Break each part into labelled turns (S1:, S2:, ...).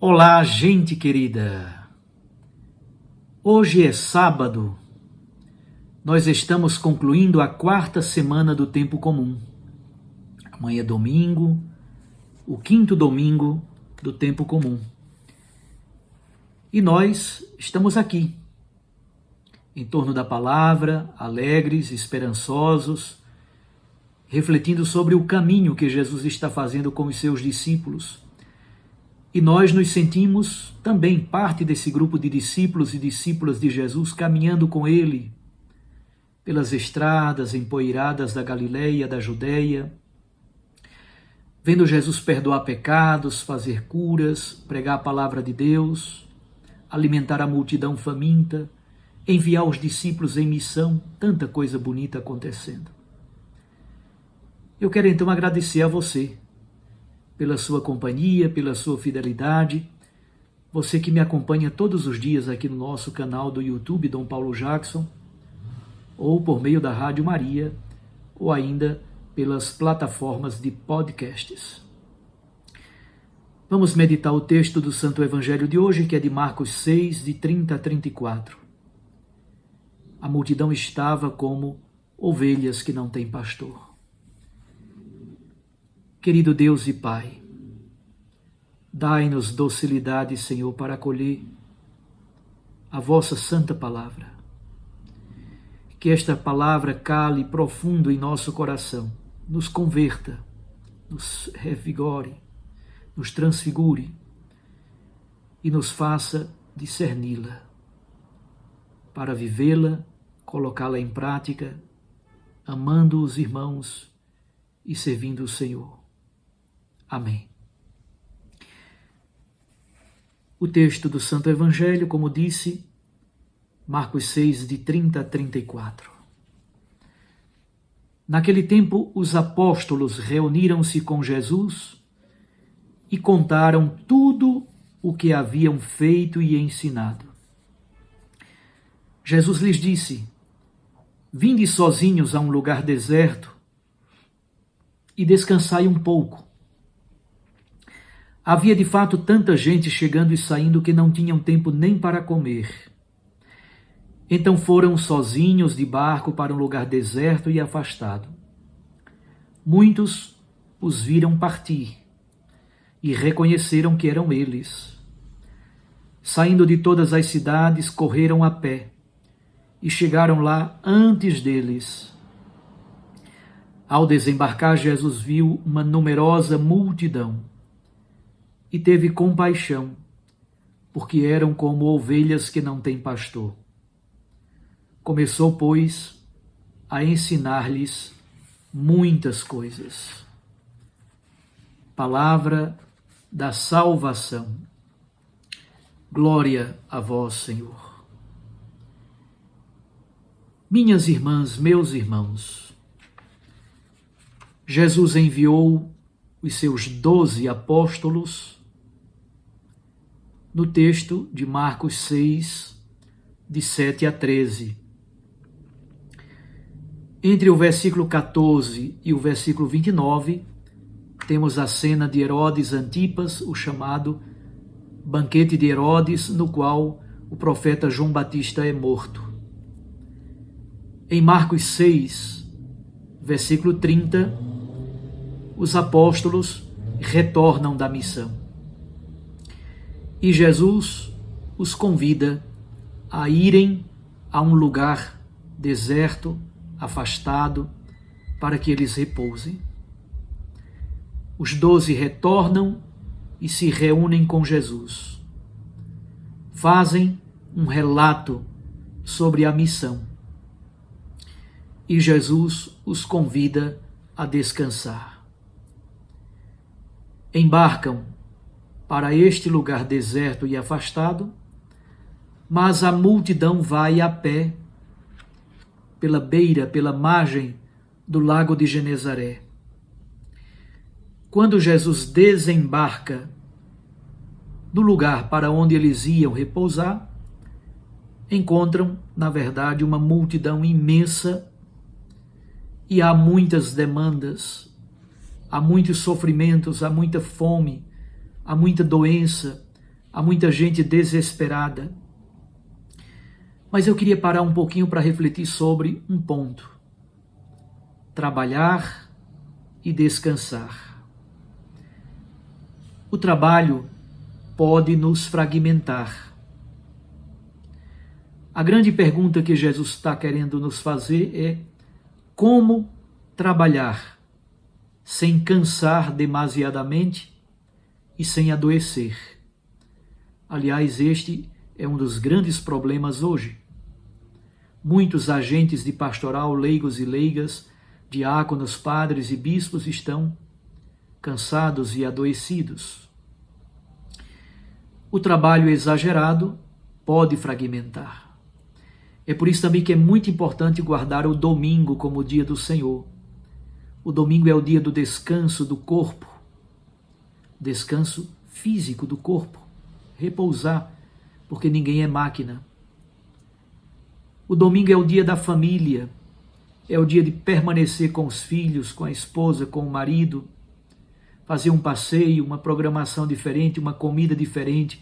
S1: Olá, gente querida! Hoje é sábado. Nós estamos concluindo a quarta semana do tempo comum. Amanhã é domingo, o quinto domingo do tempo comum. E nós estamos aqui, em torno da palavra, alegres, esperançosos, refletindo sobre o caminho que Jesus está fazendo com os seus discípulos. E nós nos sentimos também parte desse grupo de discípulos e discípulas de Jesus, caminhando com Ele pelas estradas empoeiradas da Galileia, da Judeia, vendo Jesus perdoar pecados, fazer curas, pregar a palavra de Deus, alimentar a multidão faminta, enviar os discípulos em missão, tanta coisa bonita acontecendo. Eu quero então agradecer a você pela sua companhia, pela sua fidelidade, você que me acompanha todos os dias aqui no nosso canal do YouTube, Dom Paulo Jackson, ou por meio da Rádio Maria, ou ainda pelas plataformas de podcasts. Vamos meditar o texto do Santo Evangelho de hoje, que é de Marcos 6, de 30 a 34. A multidão estava como ovelhas que não têm pastor. Querido Deus e Pai, dai-nos docilidade, Senhor, para acolher a vossa santa palavra. Que esta palavra cale profundo em nosso coração, nos converta, nos revigore, nos transfigure e nos faça discerni-la, para vivê-la, colocá-la em prática, amando os irmãos e servindo o Senhor. Amém. O texto do Santo Evangelho, como disse, Marcos 6, de 30 a 34. Naquele tempo, os apóstolos reuniram-se com Jesus e contaram tudo o que haviam feito e ensinado. Jesus lhes disse: vinde sozinhos a um lugar deserto e descansai um pouco. Havia de fato tanta gente chegando e saindo que não tinham tempo nem para comer. Então foram sozinhos de barco para um lugar deserto e afastado. Muitos os viram partir e reconheceram que eram eles. Saindo de todas as cidades, correram a pé e chegaram lá antes deles. Ao desembarcar, Jesus viu uma numerosa multidão e teve compaixão, porque eram como ovelhas que não têm pastor. Começou, pois, a ensinar-lhes muitas coisas. Palavra da salvação. Glória a vós, Senhor. Minhas irmãs, meus irmãos, Jesus enviou os seus 12 apóstolos no texto de Marcos 6, de 7 a 13. Entre o versículo 14 e o versículo 29, temos a cena de Herodes Antipas, o chamado banquete de Herodes, no qual o profeta João Batista é morto. Em Marcos 6, versículo 30, os apóstolos retornam da missão. E Jesus os convida a irem a um lugar deserto, afastado, para que eles repousem. Os 12 retornam e se reúnem com Jesus. Fazem um relato sobre a missão. E Jesus os convida a descansar. Embarcam para este lugar deserto e afastado, mas a multidão vai a pé pela beira, pela margem do lago de Genezaré. Quando Jesus desembarca no lugar para onde eles iam repousar, encontram, na verdade, uma multidão imensa e há muitas demandas, há muitos sofrimentos, há muita fome, há muita doença, há muita gente desesperada. Mas eu queria parar um pouquinho para refletir sobre um ponto: trabalhar e descansar. O trabalho pode nos fragmentar. A grande pergunta que Jesus está querendo nos fazer é: como trabalhar sem cansar demasiadamente e sem adoecer? Aliás, este é um dos grandes problemas hoje. Muitos agentes de pastoral, leigos e leigas, diáconos, padres e bispos estão cansados e adoecidos. O trabalho exagerado pode fragmentar. É por isso também que é muito importante guardar o domingo como o dia do Senhor. O domingo é o dia do descanso do corpo, descanso físico do corpo, repousar, porque ninguém é máquina. O domingo é o dia da família, é o dia de permanecer com os filhos, com a esposa, com o marido, fazer um passeio, uma programação diferente, uma comida diferente,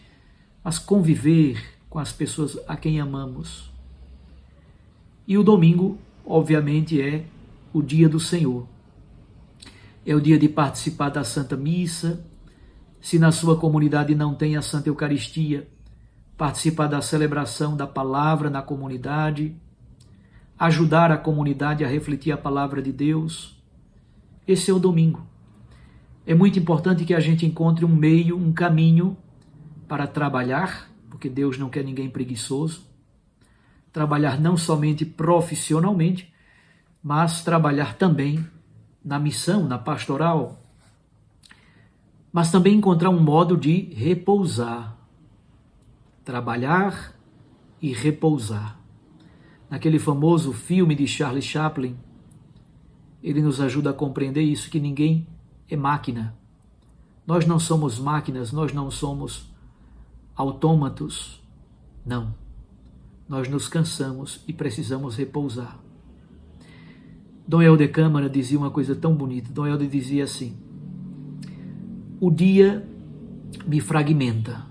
S1: mas conviver com as pessoas a quem amamos. E o domingo, obviamente, é o dia do Senhor. É o dia de participar da Santa Missa. Se na sua comunidade não tem a Santa Eucaristia, participar da celebração da palavra na comunidade, ajudar a comunidade a refletir a palavra de Deus. Esse é o domingo. É muito importante que a gente encontre um meio, um caminho para trabalhar, porque Deus não quer ninguém preguiçoso. Trabalhar não somente profissionalmente, mas trabalhar também na missão, na pastoral. Mas também encontrar um modo de repousar. Trabalhar e repousar. Naquele famoso filme de Charlie Chaplin, ele nos ajuda a compreender isso, que ninguém é máquina. Nós não somos máquinas, nós não somos autômatos. Não. Nós nos cansamos e precisamos repousar. Dom Helder Câmara dizia uma coisa tão bonita. Dom Helder dizia assim: o dia me fragmenta.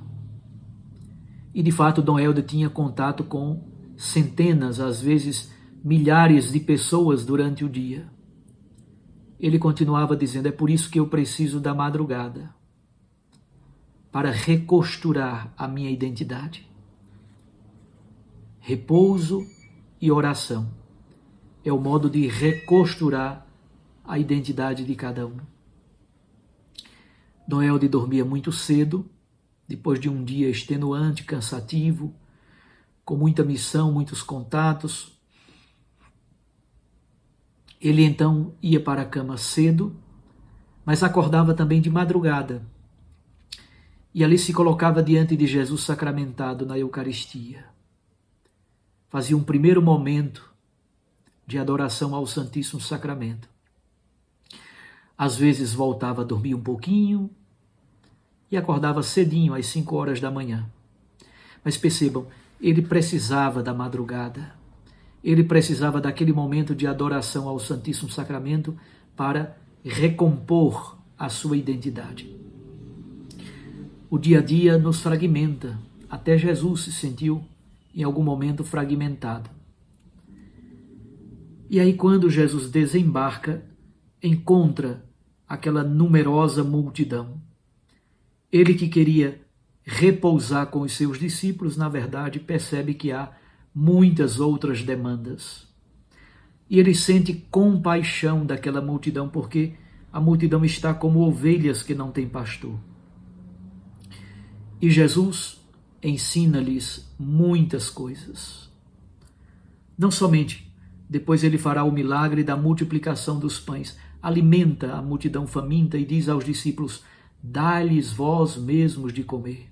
S1: E de fato Dom Helder tinha contato com centenas, às vezes milhares de pessoas durante o dia. Ele continuava dizendo: é por isso que eu preciso da madrugada, para recosturar a minha identidade. Repouso e oração é o modo de recosturar a identidade de cada um. Dom Helder dormia muito cedo, depois de um dia extenuante, cansativo, com muita missão, muitos contatos. Ele então ia para a cama cedo, mas acordava também de madrugada. E ali se colocava diante de Jesus sacramentado na Eucaristia. Fazia um primeiro momento de adoração ao Santíssimo Sacramento. Às vezes voltava a dormir um pouquinho e acordava cedinho, às 5 horas da manhã. Mas percebam, ele precisava da madrugada. Ele precisava daquele momento de adoração ao Santíssimo Sacramento para recompor a sua identidade. O dia a dia nos fragmenta. Até Jesus se sentiu em algum momento fragmentado. E aí quando Jesus desembarca, encontra aquela numerosa multidão. Ele que queria repousar com os seus discípulos, na verdade, percebe que há muitas outras demandas. E ele sente compaixão daquela multidão, porque a multidão está como ovelhas que não têm pastor. E Jesus ensina-lhes muitas coisas. Não somente, depois ele fará o milagre da multiplicação dos pães, alimenta a multidão faminta e diz aos discípulos: dá-lhes vós mesmos de comer.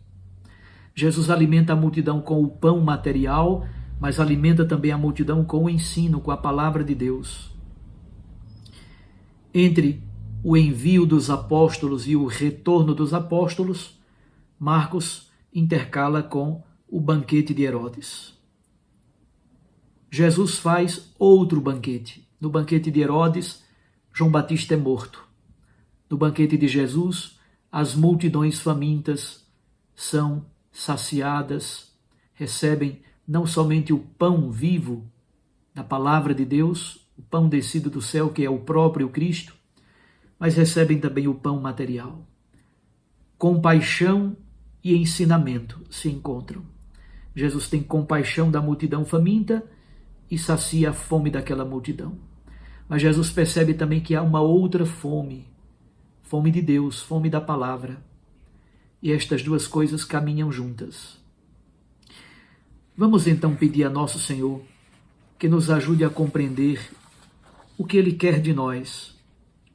S1: Jesus alimenta a multidão com o pão material, mas alimenta também a multidão com o ensino, com a palavra de Deus. Entre o envio dos apóstolos e o retorno dos apóstolos, Marcos intercala com o banquete de Herodes. Jesus faz outro banquete. No banquete de Herodes, João Batista é morto. No banquete de Jesus, as multidões famintas são saciadas, recebem não somente o pão vivo da palavra de Deus, o pão descido do céu, que é o próprio Cristo, mas recebem também o pão material. Compaixão e ensinamento se encontram. Jesus tem compaixão da multidão faminta e sacia a fome daquela multidão. Mas Jesus percebe também que há uma outra fome, fome de Deus, fome da palavra. E estas duas coisas caminham juntas. Vamos então pedir a nosso Senhor que nos ajude a compreender o que Ele quer de nós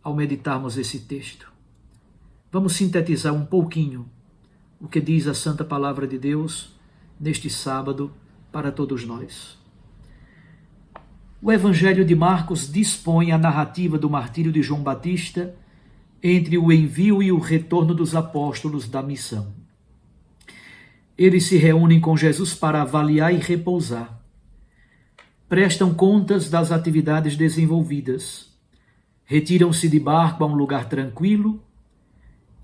S1: ao meditarmos esse texto. Vamos sintetizar um pouquinho o que diz a Santa Palavra de Deus neste sábado para todos nós. O Evangelho de Marcos dispõe a narrativa do martírio de João Batista entre o envio e o retorno dos apóstolos da missão. Eles se reúnem com Jesus para avaliar e repousar. Prestam contas das atividades desenvolvidas. Retiram-se de barco a um lugar tranquilo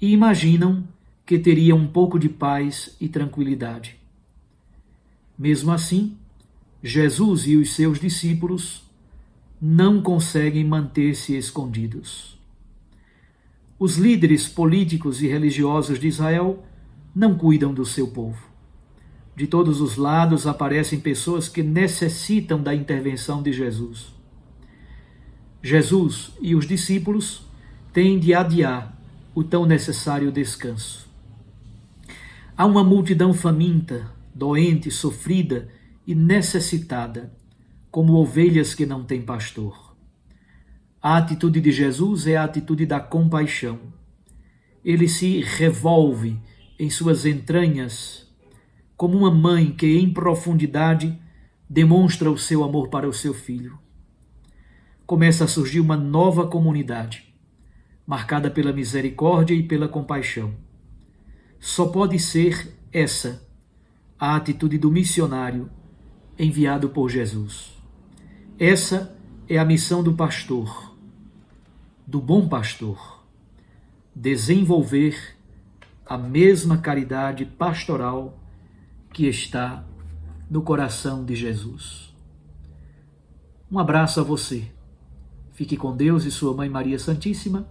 S1: e imaginam que teriam um pouco de paz e tranquilidade. Mesmo assim, Jesus e os seus discípulos não conseguem manter-se escondidos. Os líderes políticos e religiosos de Israel não cuidam do seu povo. De todos os lados aparecem pessoas que necessitam da intervenção de Jesus. Jesus e os discípulos têm de adiar o tão necessário descanso. Há uma multidão faminta, doente, sofrida e necessitada, como ovelhas que não têm pastor. A atitude de Jesus é a atitude da compaixão. Ele se revolve em suas entranhas, como uma mãe que em profundidade demonstra o seu amor para o seu filho. Começa a surgir uma nova comunidade, marcada pela misericórdia e pela compaixão. Só pode ser essa a atitude do missionário enviado por Jesus. Essa é a missão do pastor, do bom pastor, desenvolver a mesma caridade pastoral que está no coração de Jesus. Um abraço a você. Fique com Deus e sua Mãe Maria Santíssima.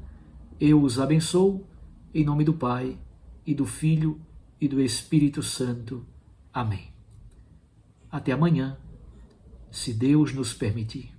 S1: Eu os abençoo, em nome do Pai, e do Filho, e do Espírito Santo. Amém. Até amanhã, se Deus nos permitir.